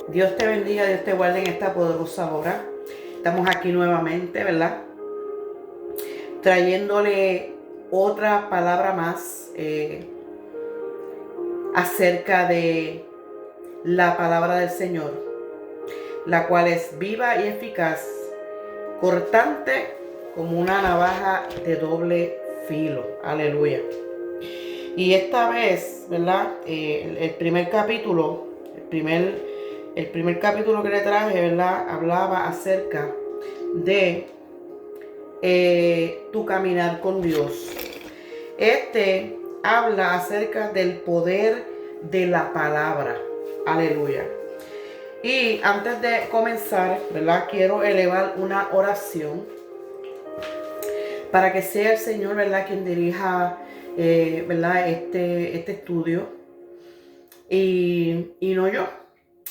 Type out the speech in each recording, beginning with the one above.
Dios te bendiga, Dios te guarde en esta poderosa hora. Estamos aquí nuevamente, ¿verdad? Trayéndole otra palabra más acerca de la palabra del Señor, la cual es viva y eficaz, cortante como una navaja de doble filo. Aleluya. Y esta vez, ¿verdad? El primer capítulo, el primer capítulo que le traje, ¿verdad? Hablaba acerca de tu caminar con Dios. Este habla acerca del poder de la palabra. Aleluya. Y antes de comenzar, ¿verdad? Quiero elevar una oración para que sea el Señor, ¿verdad? Quien dirija, ¿verdad? Este estudio. Y no yo,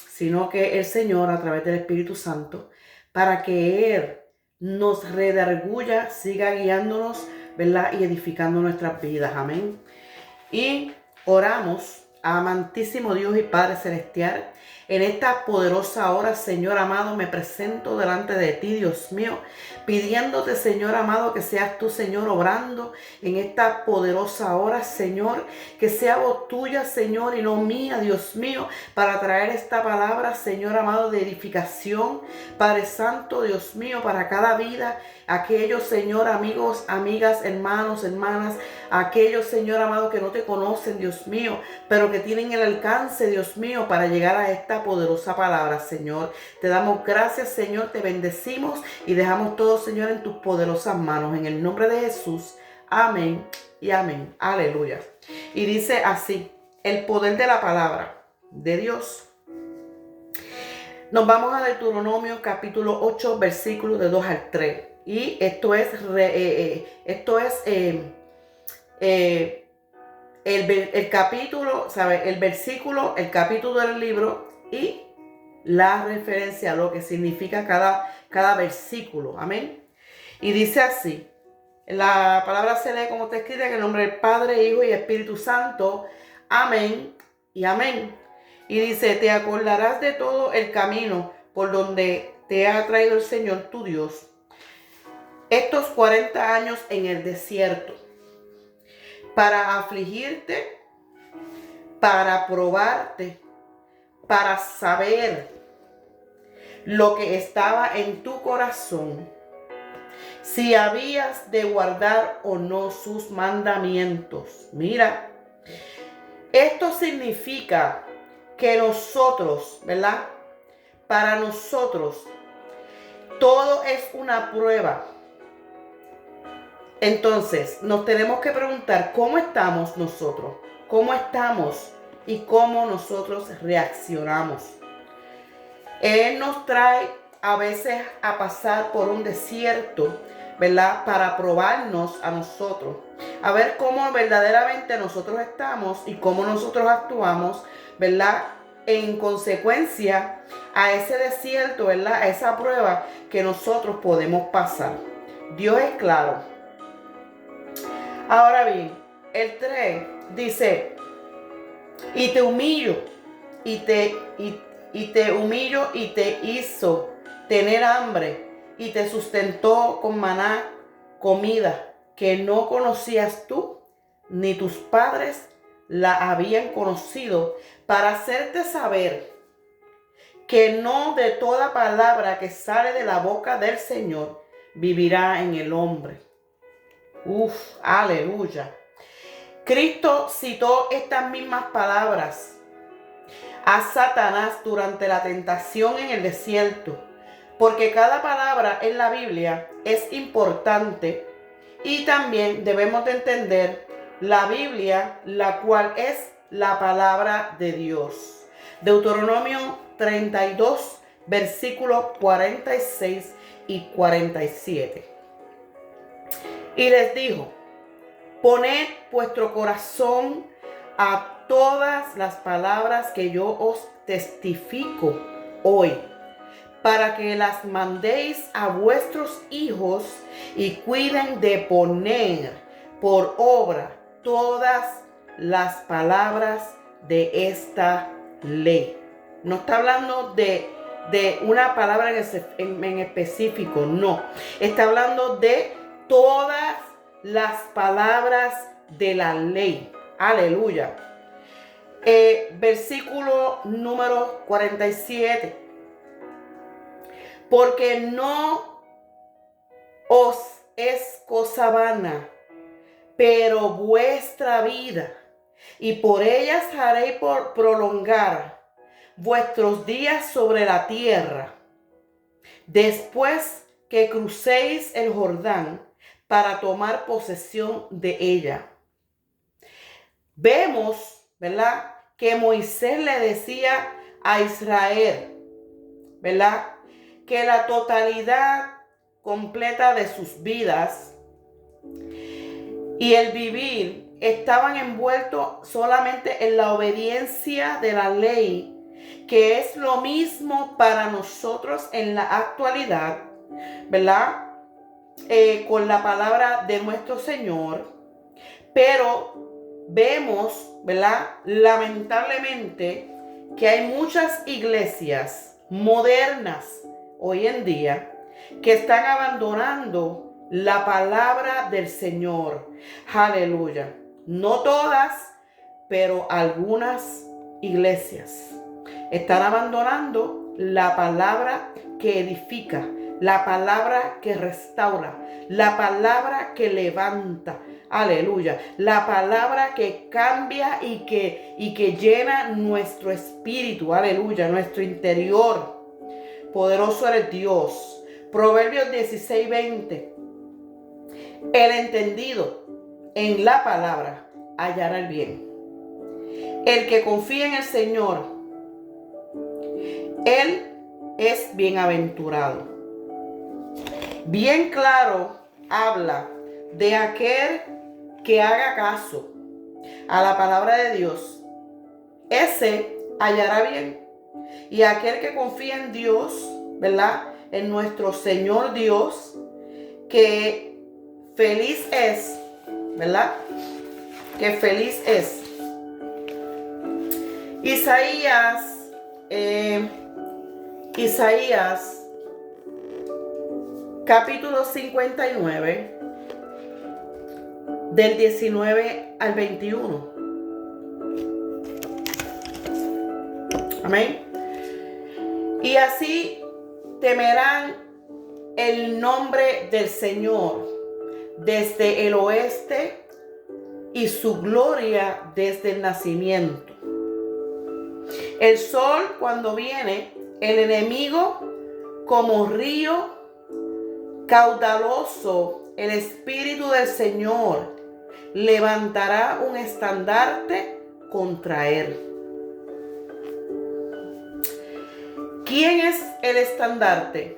sino que el Señor a través del Espíritu Santo, para que Él nos redarguya, siga guiándonos, ¿verdad? Y edificando nuestras vidas. Amén. Y oramos, amantísimo Dios y Padre Celestial, en esta poderosa hora, Señor amado, me presento delante de ti, Dios mío, pidiéndote, Señor amado, que seas tú, Señor, obrando en esta poderosa hora, Señor, que sea voz tuya, Señor, y no mía, Dios mío, para traer esta palabra, Señor amado, de edificación, Padre Santo, Dios mío, para cada vida, aquellos, Señor, amigos, amigas, hermanos, hermanas, aquellos, Señor amado, que no te conocen, Dios mío, pero que tienen el alcance, Dios mío, para llegar a esta poderosa palabra, Señor. Te damos gracias, Señor, te bendecimos y dejamos todo, Señor, en tus poderosas manos. En el nombre de Jesús. Amén y amén. Aleluya. Y dice así, el poder de la palabra de Dios. Nos vamos a Deuteronomio capítulo 8, versículos de 2 al 3. Y esto es el capítulo, ¿sabe? El versículo, el capítulo del libro y la referencia a lo que significa cada versículo. Amén. Y dice así. La palabra se lee como está escrita, en el nombre del Padre, Hijo y Espíritu Santo. Amén y amén. Y dice, te acordarás de todo el camino por donde te ha traído el Señor tu Dios estos 40 años en el desierto, para afligirte, para probarte, para saber lo que estaba en tu corazón, si habías de guardar o no sus mandamientos. Mira, esto significa que nosotros, ¿verdad? Para nosotros, todo es una prueba. Entonces, nos tenemos que preguntar cómo estamos nosotros, cómo estamos y cómo nosotros reaccionamos. Él nos trae a veces a pasar por un desierto, ¿verdad? Para probarnos a nosotros, a ver cómo verdaderamente nosotros estamos y cómo nosotros actuamos, ¿verdad? En consecuencia a ese desierto, ¿verdad? A esa prueba que nosotros podemos pasar. Dios es claro. Ahora bien, el 3 dice, y te humillo, y te humillo y te hizo tener hambre, y te sustentó con maná, comida que no conocías tú, ni tus padres la habían conocido, para hacerte saber que no de toda palabra que sale de la boca del Señor vivirá en el hombre. Aleluya. Cristo citó estas mismas palabras a Satanás durante la tentación en el desierto, porque cada palabra en la Biblia es importante y también debemos de entender la Biblia, la cual es la palabra de Dios. Deuteronomio 32, versículos 46 y 47. Y les dijo, poned vuestro corazón a todas las palabras que yo os testifico hoy, para que las mandéis a vuestros hijos y cuiden de poner por obra todas las palabras de esta ley. No está hablando de una palabra en específico, no. Está hablando de todas las palabras de la ley. Aleluya. Versículo número 47. Porque no os es cosa vana, pero vuestra vida, y por ellas haréis por prolongar vuestros días sobre la tierra, después que crucéis el Jordán para tomar posesión de ella. Vemos, ¿verdad?, que Moisés le decía a Israel, ¿verdad?, que la totalidad completa de sus vidas y el vivir estaban envueltos solamente en la obediencia de la ley, que es lo mismo para nosotros en la actualidad, ¿verdad? Con la palabra de nuestro Señor. Pero vemos, ¿verdad?, lamentablemente, que hay muchas iglesias modernas hoy en día que están abandonando la palabra del Señor. Aleluya. No todas, pero algunas iglesias están abandonando la palabra que edifica, la palabra que restaura, la palabra que levanta. Aleluya. La palabra que cambia y que llena nuestro espíritu. Aleluya. Nuestro interior. Poderoso eres Dios. Proverbios 16:20. El entendido en la palabra hallará el bien. El que confía en el Señor, él es bienaventurado. Bien claro habla de aquel que haga caso a la palabra de Dios. Ese hallará bien. Y aquel que confía en Dios, ¿verdad?, en nuestro Señor Dios, que feliz es, ¿verdad?, que feliz es. Isaías capítulo 59 del 19 al 21. Amén. Y así temerán el nombre del Señor desde el oeste y su gloria desde el nacimiento. El sol cuando viene, el enemigo como río caudaloso, el Espíritu del Señor levantará un estandarte contra él. ¿Quién es el estandarte?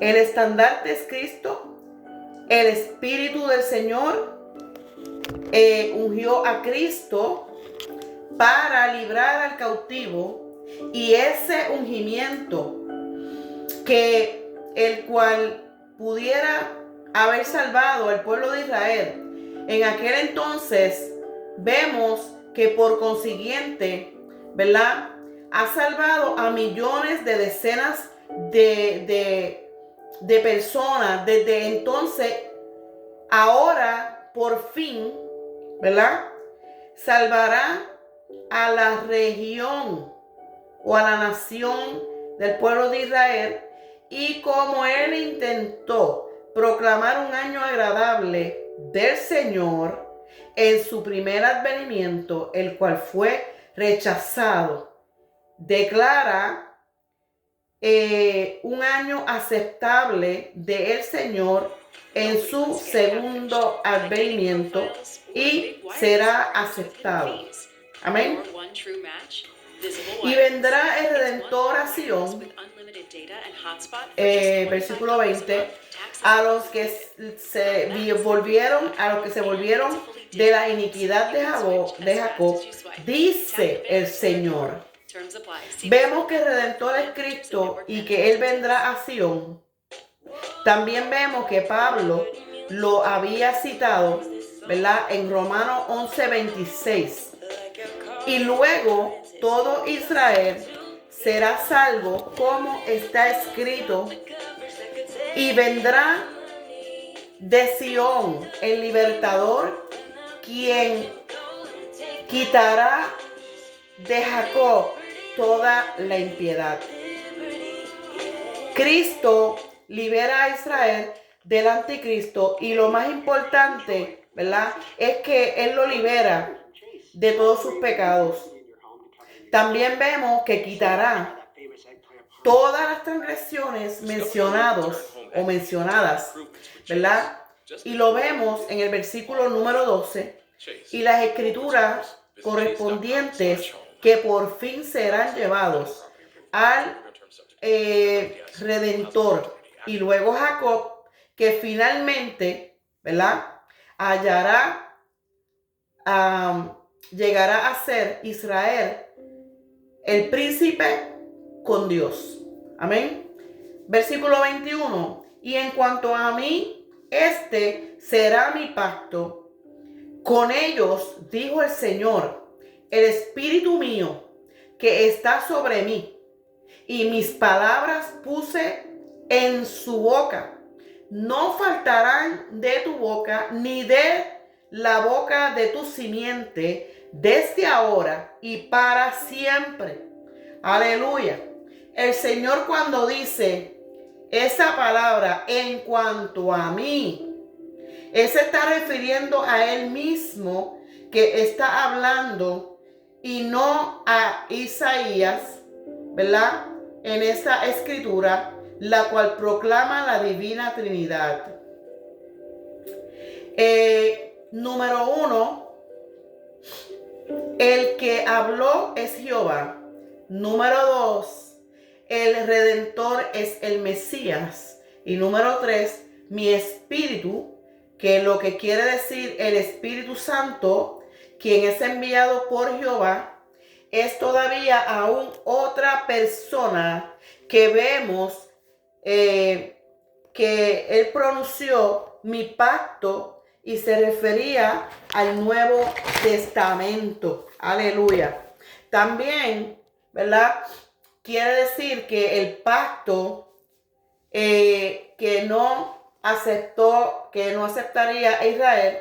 El estandarte es Cristo. El Espíritu del Señor ungió a Cristo para librar al cautivo, y ese ungimiento el cual pudiera haber salvado al pueblo de Israel en aquel entonces, vemos que por consiguiente, ¿verdad?, ha salvado a millones de decenas de personas desde entonces. Ahora por fin, ¿verdad?, salvará a la región o a la nación del pueblo de Israel. Y como él intentó proclamar un año agradable del Señor en su primer advenimiento, el cual fue rechazado, declara un año aceptable del Señor en su segundo advenimiento, y será aceptado. Amén. Y vendrá el Redentor a Sion, versículo 20, a los que se volvieron de la iniquidad de Jacob, dice el Señor. Vemos que el Redentor es Cristo y que Él vendrá a Sion. También vemos que Pablo lo había citado, ¿verdad?, en Romanos 11:26. Y luego todo Israel será salvo, como está escrito, y vendrá de Sión el libertador, quien quitará de Jacob toda la impiedad. Cristo libera a Israel del anticristo, y lo más importante, ¿verdad?, es que Él lo libera de todos sus pecados. También vemos que quitará todas las transgresiones mencionadas, ¿verdad? Y lo vemos en el versículo número 12, y las escrituras correspondientes que por fin serán llevados al Redentor. Y luego Jacob, que finalmente, ¿verdad?, llegará a ser Israel, el príncipe con Dios. Amén. Versículo 21. Y en cuanto a mí, este será mi pacto con ellos, dijo el Señor, el espíritu mío que está sobre mí, y mis palabras puse en su boca, no faltarán de tu boca, ni de la boca de tu simiente, desde ahora y para siempre. Aleluya. El Señor, cuando dice esa palabra, en cuanto a mí, Él se está refiriendo a Él mismo, que está hablando, y no a Isaías, ¿verdad?, en esta escritura, la cual proclama la divina Trinidad. Número 1, el que habló es Jehová. Número 2, el Redentor es el Mesías. Y número 3, mi espíritu, que lo que quiere decir el Espíritu Santo, quien es enviado por Jehová, es todavía aún otra persona que vemos que Él pronunció mi pacto, y se refería al Nuevo Testamento. Aleluya. También, ¿verdad?, quiere decir que el pacto que no aceptaría a Israel,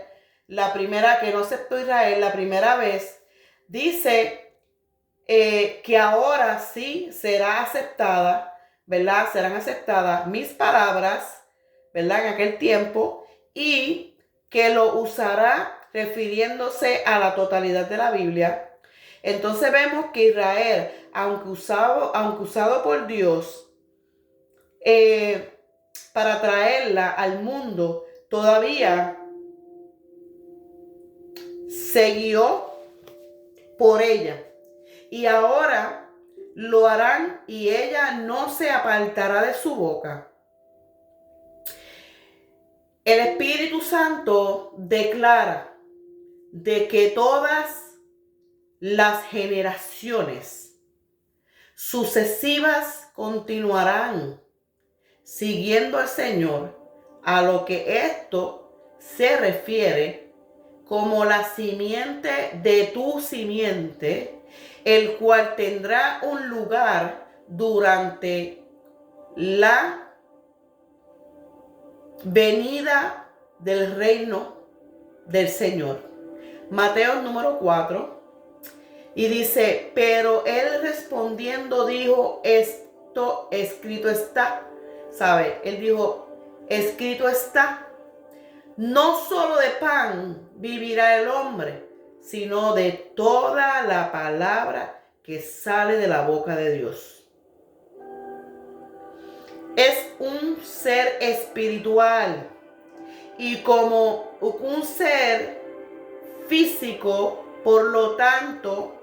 que no aceptó Israel la primera vez, dice que ahora sí será aceptada, ¿verdad? Serán aceptadas mis palabras, ¿verdad?, en aquel tiempo, y que lo usará refiriéndose a la totalidad de la Biblia. Entonces vemos que Israel, aunque usado por Dios para traerla al mundo, todavía se guió por ella. Y ahora lo harán, y ella no se apartará de su boca. El Espíritu Santo declara de que todas las generaciones sucesivas continuarán siguiendo al Señor, a lo que esto se refiere como la simiente de tu simiente, el cual tendrá un lugar durante la venida del reino del Señor. Mateo número 4. Y dice, pero él respondiendo dijo, esto escrito está. ¿Sabe? Él dijo, escrito está. No solo de pan vivirá el hombre, sino de toda la palabra que sale de la boca de Dios. Es un ser espiritual, y como un ser físico, por lo tanto,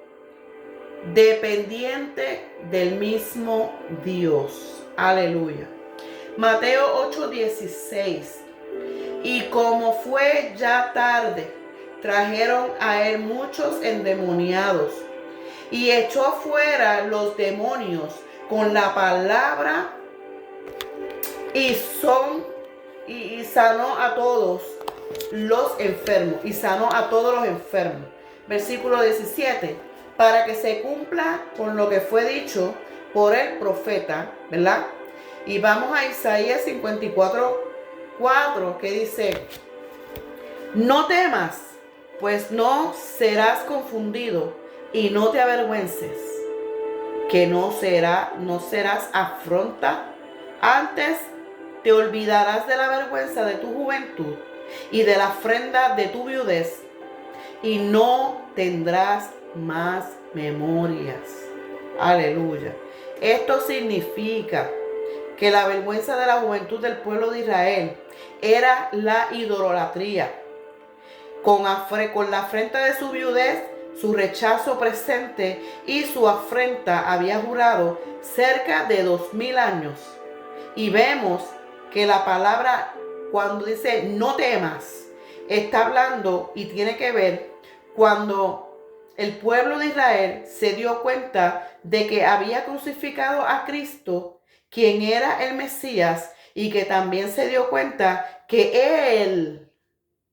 dependiente del mismo Dios. Aleluya. Mateo 8:16. Y como fue ya tarde, trajeron a él muchos endemoniados, y echó fuera los demonios con la palabra, y sanó a todos los enfermos. Versículo 17. Para que se cumpla con lo que fue dicho por el profeta, ¿verdad? Y vamos a Isaías 54:4, que dice: no temas, pues no serás confundido, y no te avergüences, que no serás afronta. Antes te olvidarás de la vergüenza de tu juventud y de la afrenta de tu viudez, y no tendrás más memorias. Aleluya. Esto significa que la vergüenza de la juventud del pueblo de Israel era la idolatría. Con la afrenta de su viudez, su rechazo presente y su afrenta había durado cerca de 2000 años. Y vemos que la palabra, cuando dice no temas, está hablando y tiene que ver cuando el pueblo de Israel se dio cuenta de que había crucificado a Cristo, quien era el Mesías, y que también se dio cuenta que Él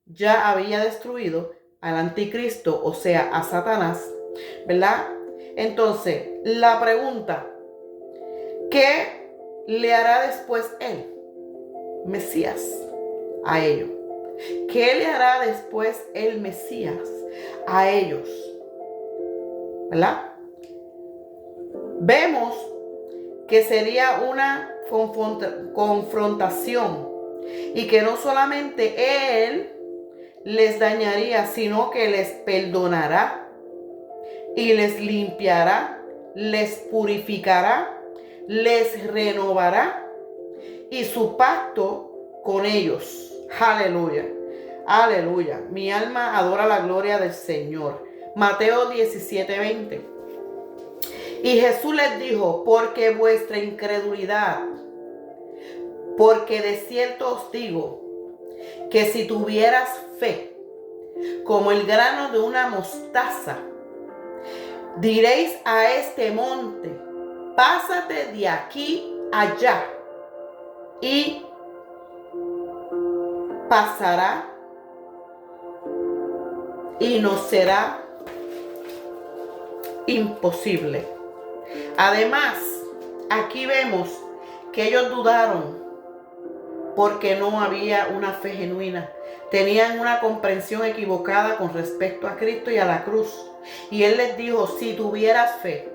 ya había destruido al anticristo, o sea, a Satanás, ¿verdad? Entonces, la pregunta: ¿qué le hará después Él, Mesías, a ellos? ¿Qué le hará después el Mesías a ellos? ¿Verdad? Vemos que sería una confrontación, y que no solamente Él les dañaría, sino que les perdonará y les limpiará, les purificará, les renovará, y su pacto con ellos. Aleluya, aleluya. Mi alma adora la gloria del Señor. Mateo 17:20. Y Jesús les dijo: porque vuestra incredulidad, porque de cierto os digo, que si tuvieras fe, como el grano de una mostaza, diréis a este monte: pásate de aquí allá, y pasará, y no será imposible. Además, aquí vemos que ellos dudaron porque no había una fe genuina. Tenían una comprensión equivocada con respecto a Cristo y a la cruz. Y Él les dijo: si tuvieras fe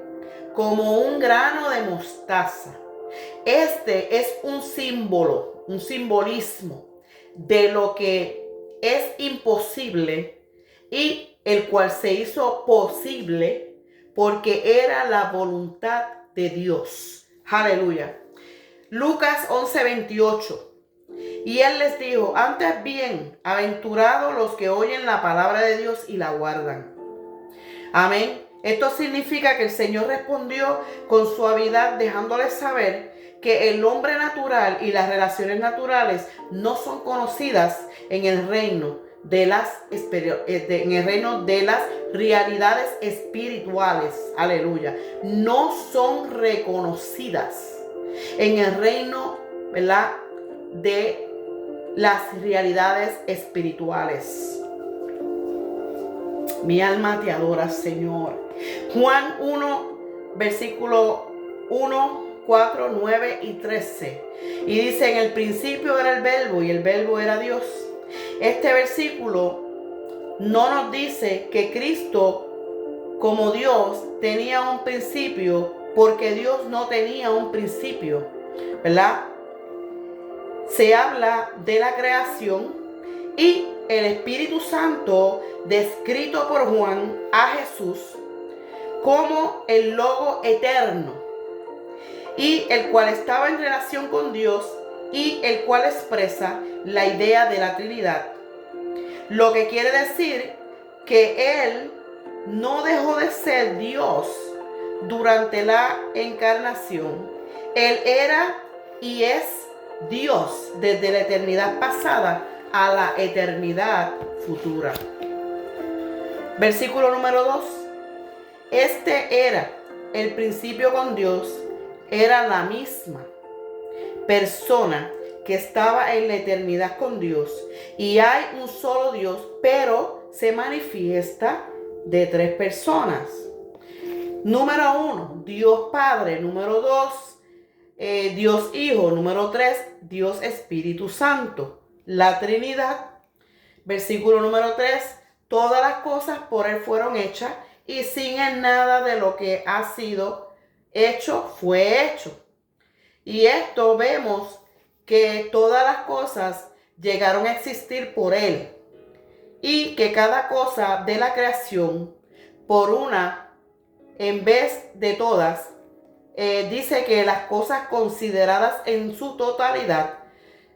como un grano de mostaza. Este es un símbolo, un simbolismo de lo que es imposible, y el cual se hizo posible porque era la voluntad de Dios. Aleluya. Lucas 11:28. Y Él les dijo: antes bien, aventurados los que oyen la palabra de Dios y la guardan. Amén. Esto significa que el Señor respondió con suavidad, dejándoles saber que el hombre natural y las relaciones naturales no son conocidas en el reino de las realidades espirituales. Aleluya. No son reconocidas en el reino, ¿verdad?, de las realidades espirituales. Mi alma te adora, Señor. Juan 1, versículo 1, 4, 9 y 13. Y dice: en el principio era el verbo, y el verbo era Dios. Este versículo no nos dice que Cristo, como Dios, tenía un principio, porque Dios no tenía un principio, ¿verdad? Se habla de la creación, y el Espíritu Santo, descrito por Juan a Jesús como el Logo eterno, y el cual estaba en relación con Dios, y el cual expresa la idea de la Trinidad. Lo que quiere decir que Él no dejó de ser Dios durante la encarnación. Él era y es Dios desde la eternidad pasada a la eternidad futura. Versículo número 2. Este era el principio con Dios, era la misma persona que estaba en la eternidad con Dios, y hay un solo Dios, pero se manifiesta de tres personas. Número 1, Dios Padre. Número 2, Dios Hijo. Número 3, Dios Espíritu Santo. La Trinidad. Versículo número 3, todas las cosas por Él fueron hechas y sin Él nada de lo que ha sido hecho fue hecho. Y esto vemos que todas las cosas llegaron a existir por Él y que cada cosa de la creación, por una en vez de todas, dice que las cosas consideradas en su totalidad,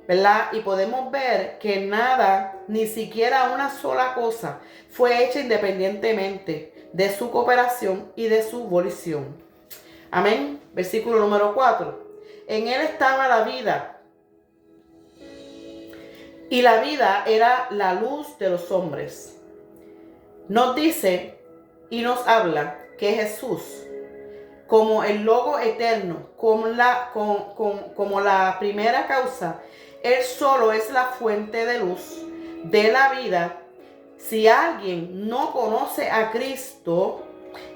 ¿verdad? Y podemos ver que nada, ni siquiera una sola cosa, fue hecha independientemente de su cooperación y de su volición. Amén. Versículo número 4. En Él estaba la vida, y la vida era la luz de los hombres. Nos dice y nos habla que Jesús, como el Logo eterno, como la primera causa, Él solo es la fuente de luz, de la vida. Si alguien no conoce a Cristo,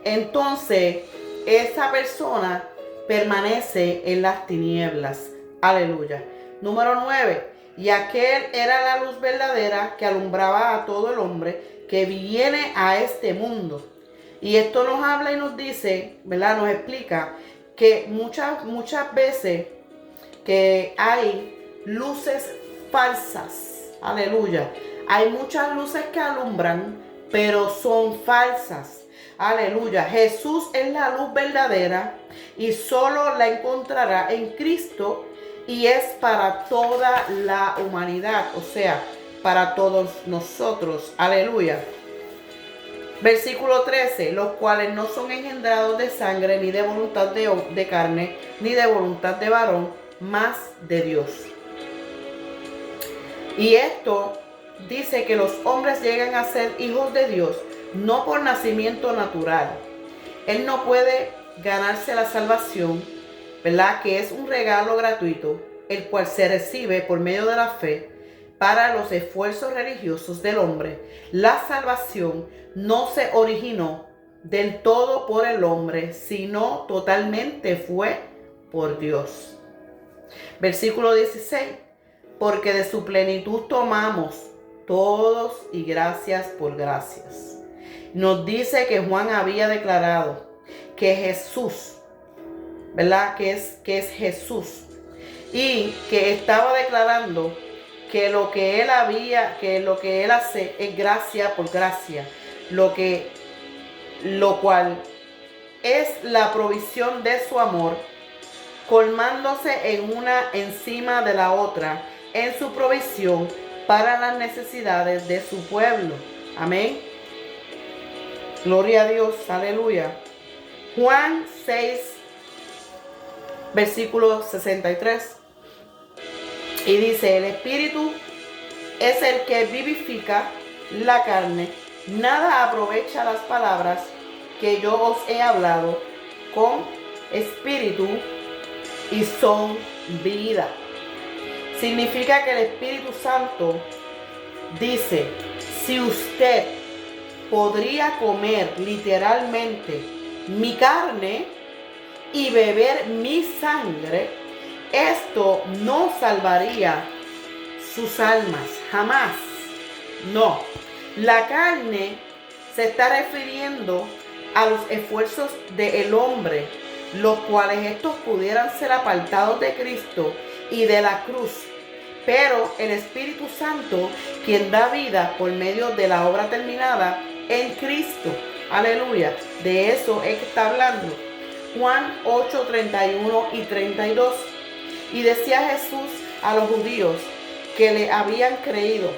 entonces esa persona permanece en las tinieblas. Aleluya. Número 9. Y aquel era la luz verdadera que alumbraba a todo el hombre que viene a este mundo. Y esto nos habla y nos dice, ¿verdad? Nos explica que muchas veces que hay luces falsas. Aleluya. Hay muchas luces que alumbran, pero son falsas. Aleluya. Jesús es la luz verdadera y solo la encontrará en Cristo y es para toda la humanidad, o sea, para todos nosotros. Aleluya. Versículo 13, los cuales no son engendrados de sangre, ni de voluntad de carne, ni de voluntad de varón, mas de Dios. Y esto dice que los hombres llegan a ser hijos de Dios, no por nacimiento natural. Él no puede ganarse la salvación, ¿verdad? Que es un regalo gratuito, el cual se recibe por medio de la fe para los esfuerzos religiosos del hombre. La salvación no se originó del todo por el hombre, sino totalmente fue por Dios. Versículo 16. Porque de su plenitud tomamos todos y gracias por gracias. Nos dice que Juan había declarado que Jesús, ¿verdad? Que es Jesús. Y que estaba declarando que lo que él hace es gracia por gracia, lo cual es la provisión de su amor, colmándose en una encima de la otra en su provisión para las necesidades de su pueblo. Amén. Gloria a Dios, aleluya. Juan 6, versículo 63. Y dice, el Espíritu es el que vivifica la carne. Nada aprovecha las palabras que yo os he hablado con espíritu y son vida. Significa que el Espíritu Santo dice, si usted podría comer literalmente mi carne y beber mi sangre, esto no salvaría sus almas, jamás. No, la carne se está refiriendo a los esfuerzos del hombre, los cuales estos pudieran ser apartados de Cristo y de la cruz. Pero el Espíritu Santo, quien da vida por medio de la obra terminada en Cristo. Aleluya. De eso es que está hablando. Juan 8, 31 y 32. Y decía Jesús a los judíos que le habían creído,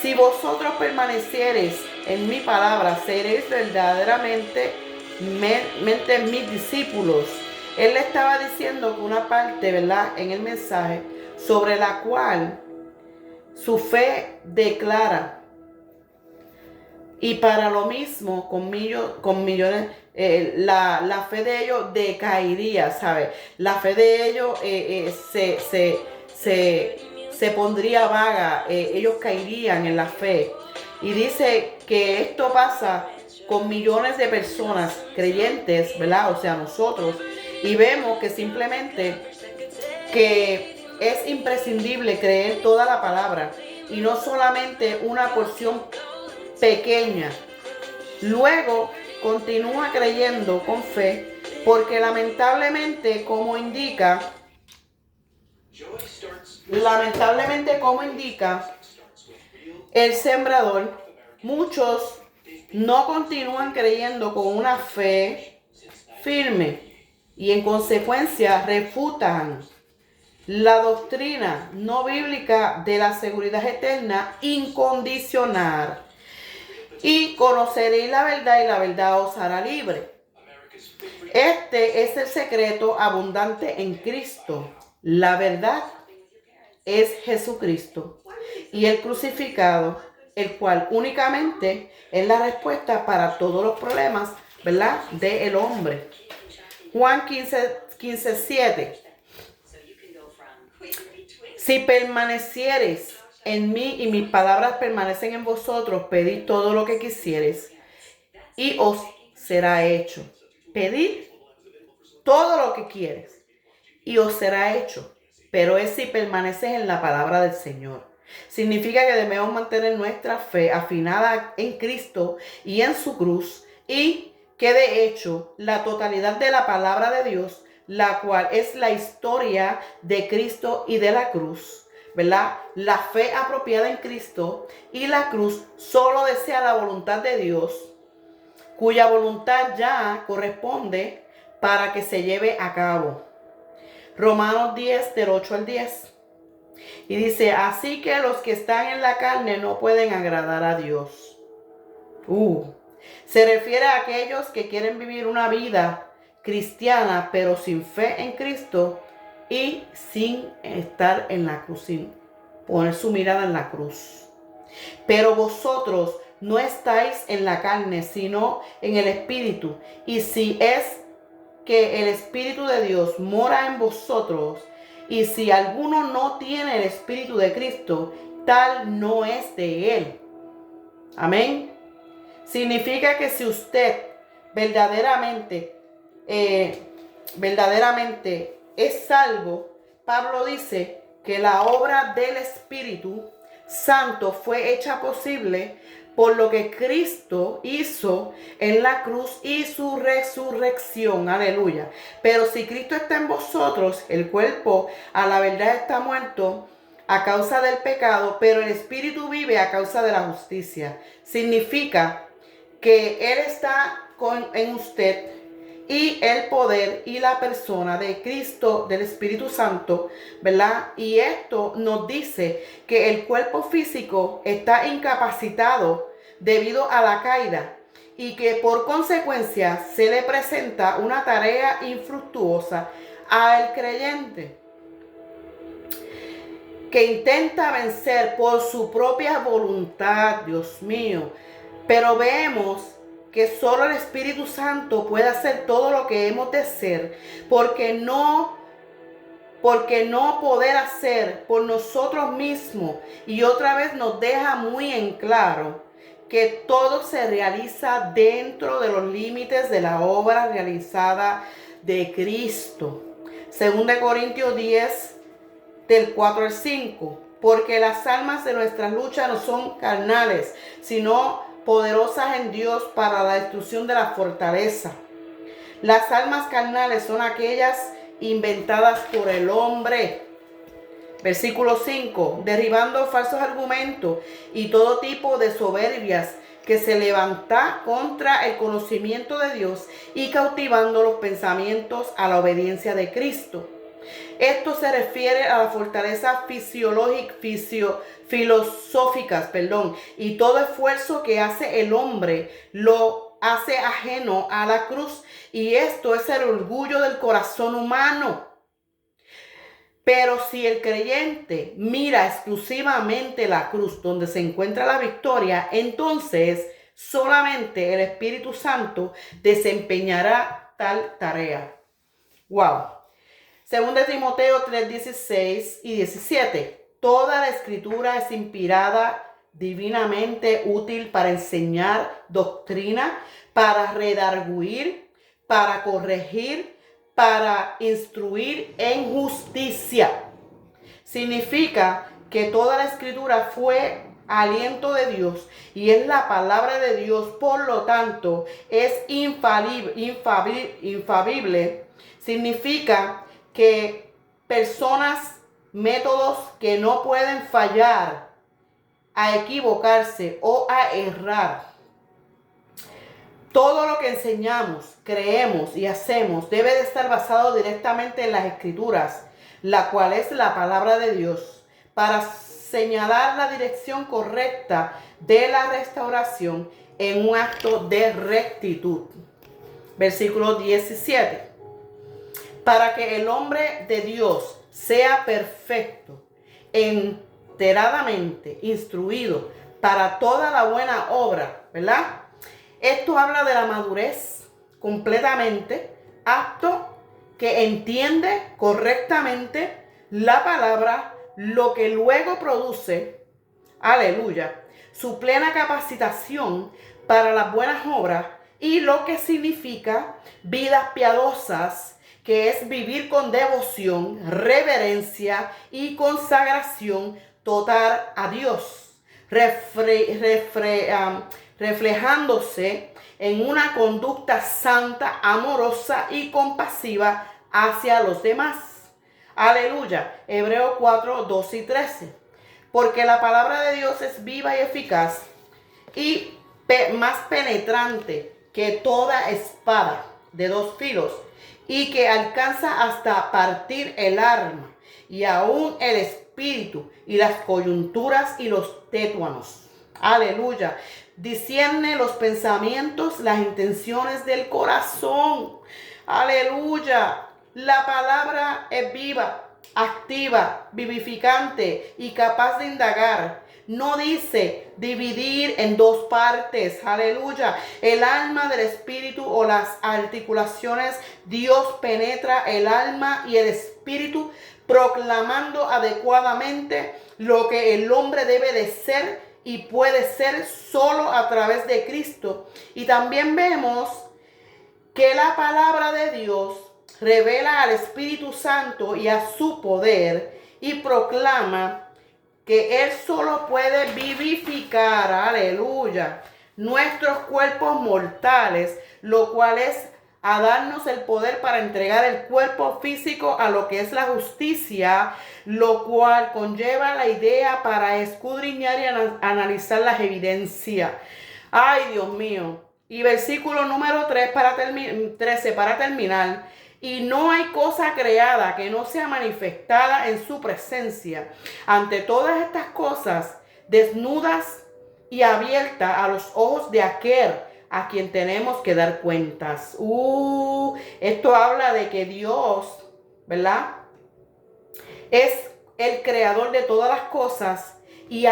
si vosotros permaneciereis en mi palabra, seréis verdaderamente mis discípulos. Él le estaba diciendo que una parte, ¿verdad?, en el mensaje, sobre la cual su fe declara. Y para lo mismo, con millones, la fe de ellos decaería, ¿sabes? La fe de ellos se pondría vaga, ellos caerían en la fe. Y dice que esto pasa con millones de personas creyentes, ¿verdad? O sea, nosotros, y vemos que simplemente que es imprescindible creer toda la palabra y no solamente una porción pequeña. Luego continúa creyendo con fe, porque lamentablemente, como indica el sembrador, muchos no continúan creyendo con una fe firme y en consecuencia refutan la doctrina no bíblica de la seguridad eterna incondicional. Y conoceréis la verdad y la verdad os hará libre. Este es el secreto abundante en Cristo. La verdad es Jesucristo y el crucificado, el cual únicamente es la respuesta para todos los problemas, ¿verdad?, del hombre. Juan 15:7. Si permaneciereis en mí y mis palabras permanecen en vosotros, pedid todo lo que quisiereis y os será hecho. Pedid todo lo que quieres y os será hecho. Pero es si permaneces en la palabra del Señor. Significa que debemos mantener nuestra fe afinada en Cristo y en su cruz, y que de hecho la totalidad de la palabra de Dios, la cual es la historia de Cristo y de la cruz, ¿verdad? La fe apropiada en Cristo y la cruz solo desea la voluntad de Dios, cuya voluntad ya corresponde para que se lleve a cabo. Romanos 10, del 8 al 10. Y dice, así que los que están en la carne no pueden agradar a Dios. Se refiere a aquellos que quieren vivir una vida cristiana, pero sin fe en Cristo y sin estar en la cruz, sin poner su mirada en la cruz. Pero vosotros no estáis en la carne, sino en el Espíritu. Y si es que el Espíritu de Dios mora en vosotros, y si alguno no tiene el Espíritu de Cristo, tal no es de él. Amén. Significa que si usted verdaderamente es salvo, Pablo dice que la obra del Espíritu Santo fue hecha posible por lo que Cristo hizo en la cruz y su resurrección. Aleluya. Pero si Cristo está en vosotros, el cuerpo a la verdad está muerto a causa del pecado, pero el Espíritu vive a causa de la justicia. Significa que Él está en usted, y el poder y la persona de Cristo, del Espíritu Santo, ¿verdad? Y esto nos dice que el cuerpo físico está incapacitado debido a la caída y que por consecuencia se le presenta una tarea infructuosa al creyente que intenta vencer por su propia voluntad, Dios mío. Pero vemos que solo el Espíritu Santo puede hacer todo lo que hemos de hacer, porque no poder hacer por nosotros mismos. Y otra vez nos deja muy en claro que todo se realiza dentro de los límites de la obra realizada de Cristo. 2 Corintios 10, del 4 al 5. Porque las almas de nuestras luchas no son carnales, sino poderosas en Dios para la destrucción de la fortaleza. Las almas carnales son aquellas inventadas por el hombre. Versículo 5. Derribando falsos argumentos y todo tipo de soberbias que se levanta contra el conocimiento de Dios, y cautivando los pensamientos a la obediencia de Cristo. Esto se refiere a la fortaleza filosóficas, y todo esfuerzo que hace el hombre lo hace ajeno a la cruz, y esto es el orgullo del corazón humano. Pero si el creyente mira exclusivamente la cruz donde se encuentra la victoria, entonces solamente el Espíritu Santo desempeñará tal tarea. Wow. 2 Timoteo 3:16 y 17. Toda la escritura es inspirada divinamente útil para enseñar doctrina, para redarguir, para corregir, para instruir en justicia. Significa que toda la escritura fue aliento de Dios y es la palabra de Dios, por lo tanto es infalible. Significa que personas, métodos que no pueden fallar, a equivocarse o a errar. Todo lo que enseñamos, creemos y hacemos debe de estar basado directamente en las escrituras, la cual es la palabra de Dios, para señalar la dirección correcta de la restauración en un acto de rectitud. Versículo 17. Para que el hombre de Dios sea perfecto, enteradamente instruido para toda la buena obra, ¿verdad? Esto habla de la madurez completamente, apto, que entiende correctamente la palabra, lo que luego produce, aleluya, su plena capacitación para las buenas obras y lo que significa vidas piadosas, que es vivir con devoción, reverencia y consagración total a Dios, reflejándose en una conducta santa, amorosa y compasiva hacia los demás. Aleluya. Hebreos 4, 12 y 13. Porque la palabra de Dios es viva y eficaz y más penetrante que toda espada de dos filos, y que alcanza hasta partir el alma y aún el espíritu y las coyunturas y los tétuanos. Aleluya. Discierne los pensamientos, las intenciones del corazón. Aleluya. La palabra es viva, activa, vivificante y capaz de indagar. No dice dividir en dos partes. Aleluya. El alma del espíritu o las articulaciones. Dios penetra el alma y el espíritu, proclamando adecuadamente lo que el hombre debe de ser y puede ser solo a través de Cristo. Y también vemos que la palabra de Dios revela al Espíritu Santo y a su poder y proclama que Él solo puede vivificar, aleluya, nuestros cuerpos mortales, lo cual es a darnos el poder para entregar el cuerpo físico a lo que es la justicia, lo cual conlleva la idea para escudriñar y analizar las evidencias. Ay, Dios mío. Y versículo número 13 para terminar. Y no hay cosa creada que no sea manifestada en su presencia. Ante todas estas cosas, desnudas y abiertas a los ojos de aquel a quien tenemos que dar cuentas. Esto habla de que Dios, ¿verdad?, es el creador de todas las cosas, y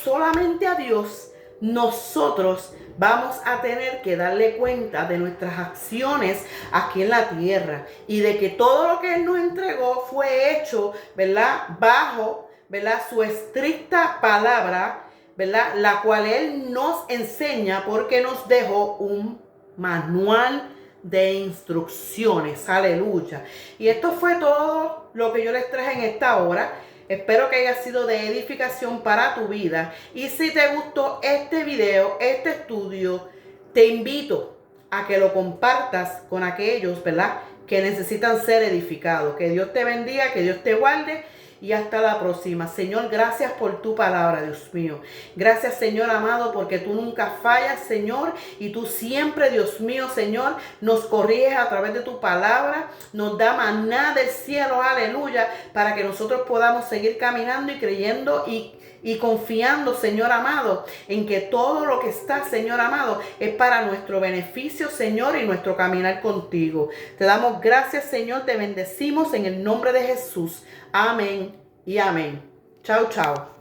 solamente a Dios nosotros vamos a tener que darle cuenta de nuestras acciones aquí en la tierra, y de que todo lo que Él nos entregó fue hecho, ¿verdad?, bajo, ¿verdad?, su estricta palabra, ¿verdad?, la cual Él nos enseña, porque nos dejó un manual de instrucciones. Aleluya. Y esto fue todo lo que yo les traje en esta hora. Espero que haya sido de edificación para tu vida. Y si te gustó este video, este estudio, te invito a que lo compartas con aquellos, ¿verdad?, que necesitan ser edificados. Que Dios te bendiga, que Dios te guarde. Y hasta la próxima. Señor, gracias por tu palabra, Dios mío. Gracias, Señor amado, porque tú nunca fallas, Señor. Y tú siempre, Dios mío, Señor, nos corriges a través de tu palabra. Nos da maná del cielo, aleluya, para que nosotros podamos seguir caminando y creyendo y confiando, Señor amado, en que todo lo que está, Señor amado, es para nuestro beneficio, Señor, y nuestro caminar contigo. Te damos gracias, Señor, te bendecimos en el nombre de Jesús. Amén y amén. Chao, chao.